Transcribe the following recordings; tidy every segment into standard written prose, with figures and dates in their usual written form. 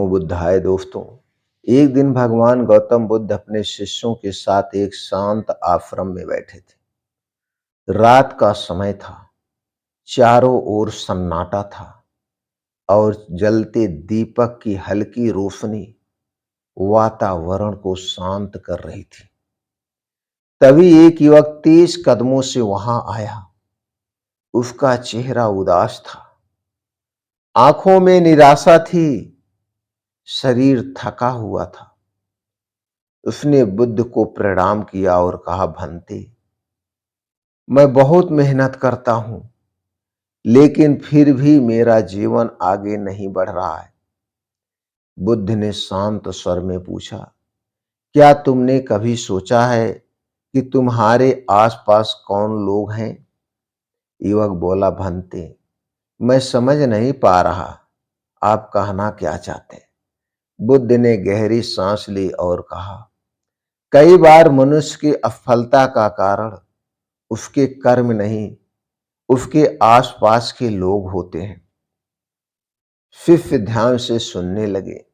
बुद्धाय दोस्तों। एक दिन भगवान गौतम बुद्ध अपने शिष्यों के साथ एक शांत आश्रम में बैठे थे। रात का समय था, चारों ओर सन्नाटा था और जलते दीपक की हल्की रोशनी वातावरण को शांत कर रही थी। तभी एक युवक तेज कदमों से वहां आया। उसका चेहरा उदास था, आंखों में निराशा थी, शरीर थका हुआ था। उसने बुद्ध को प्रणाम किया और कहा, भंते, मैं बहुत मेहनत करता हूं, लेकिन फिर भी मेरा जीवन आगे नहीं बढ़ रहा है। बुद्ध ने शांत स्वर में पूछा, क्या तुमने कभी सोचा है कि तुम्हारे आसपास कौन लोग हैं? युवक बोला, भंते, मैं समझ नहीं पा रहा, आप कहना क्या चाहते हैं? बुद्ध ने गहरी सांस ली और कहा, कई बार मनुष्य की असफलता का कारण उसके कर्म नहीं, उसके आसपास के लोग होते हैं। शिष्य ध्यान से सुनने लगे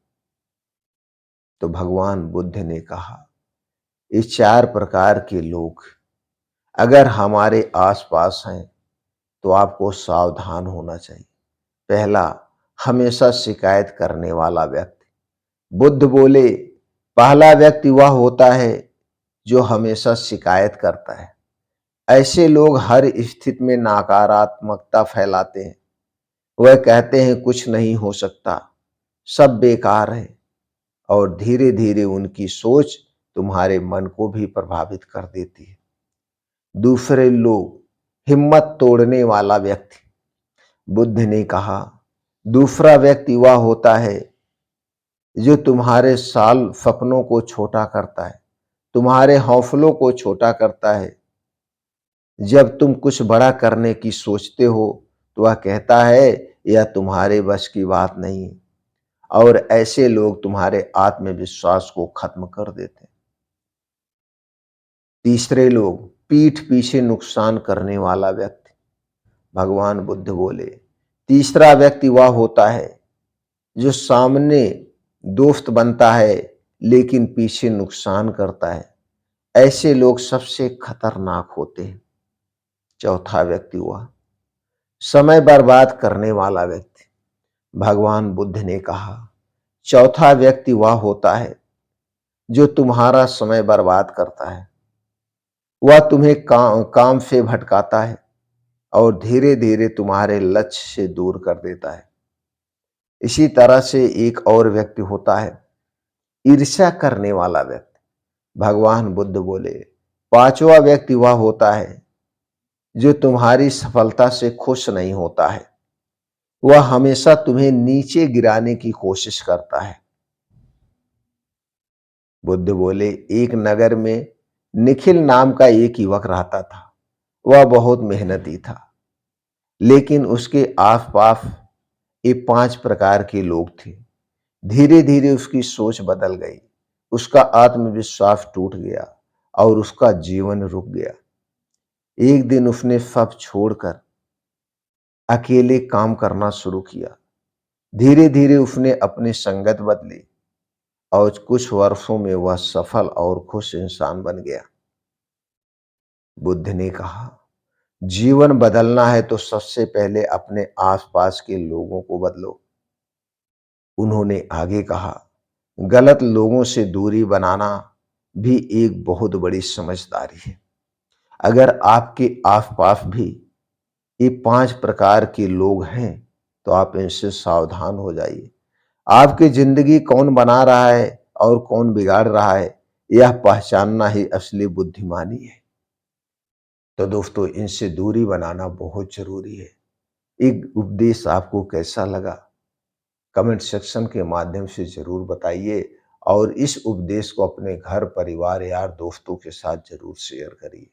तो भगवान बुद्ध ने कहा, ये चार प्रकार के लोग अगर हमारे आसपास हैं तो आपको सावधान होना चाहिए। पहला, हमेशा शिकायत करने वाला व्यक्ति। बुद्ध बोले, पहला व्यक्ति वह होता है जो हमेशा शिकायत करता है। ऐसे लोग हर स्थिति में नकारात्मकता फैलाते हैं। वह कहते हैं कुछ नहीं हो सकता, सब बेकार है, और धीरे धीरे उनकी सोच तुम्हारे मन को भी प्रभावित कर देती है। दूसरे लोग, हिम्मत तोड़ने वाला व्यक्ति। बुद्ध ने कहा, दूसरा व्यक्ति वह होता है जो तुम्हारे साल सपनों को छोटा करता है, तुम्हारे हौसलों को छोटा करता है। जब तुम कुछ बड़ा करने की सोचते हो तो वह कहता है यह तुम्हारे बस की बात नहीं है, और ऐसे लोग तुम्हारे आत्मविश्वास को खत्म कर देते हैं। तीसरे लोग, पीठ पीछे नुकसान करने वाला व्यक्ति। भगवान बुद्ध बोले, तीसरा व्यक्ति वह होता है जो सामने दोस्त बनता है लेकिन पीछे नुकसान करता है। ऐसे लोग सबसे खतरनाक होते हैं। चौथा व्यक्ति हुआ समय बर्बाद करने वाला व्यक्ति। भगवान बुद्ध ने कहा, चौथा व्यक्ति वह होता है जो तुम्हारा समय बर्बाद करता है। वह तुम्हें काम से भटकाता है और धीरे धीरे तुम्हारे लक्ष्य से दूर कर देता है। इसी तरह से एक और व्यक्ति होता है ईर्ष्या करने वाला व्यक्ति। भगवान बुद्ध बोले, पांचवा व्यक्ति वह होता है जो तुम्हारी सफलता से खुश नहीं होता है। वह हमेशा तुम्हें नीचे गिराने की कोशिश करता है। बुद्ध बोले, एक नगर में निखिल नाम का एक युवक रहता था। वह बहुत मेहनती था, लेकिन उसके आसपास ये पांच प्रकार के लोग थे। धीरे धीरे उसकी सोच बदल गई, उसका आत्मविश्वास टूट गया और उसका जीवन रुक गया। एक दिन उसने सब छोड़कर अकेले काम करना शुरू किया। धीरे धीरे उसने अपनी संगत बदली और कुछ वर्षों में वह सफल और खुश इंसान बन गया। बुद्ध ने कहा, जीवन बदलना है तो सबसे पहले अपने आसपास के लोगों को बदलो। उन्होंने आगे कहा, गलत लोगों से दूरी बनाना भी एक बहुत बड़ी समझदारी है। अगर आपके आसपास भी ये पांच प्रकार के लोग हैं तो आप इनसे सावधान हो जाइए। आपकी जिंदगी कौन बना रहा है और कौन बिगाड़ रहा है, यह पहचानना ही असली बुद्धिमानी है। तो दोस्तों, इनसे दूरी बनाना बहुत जरूरी है। एक उपदेश आपको कैसा लगा, कमेंट सेक्शन के माध्यम से जरूर बताइए, और इस उपदेश को अपने घर, परिवार, यार, दोस्तों के साथ जरूर शेयर करिए।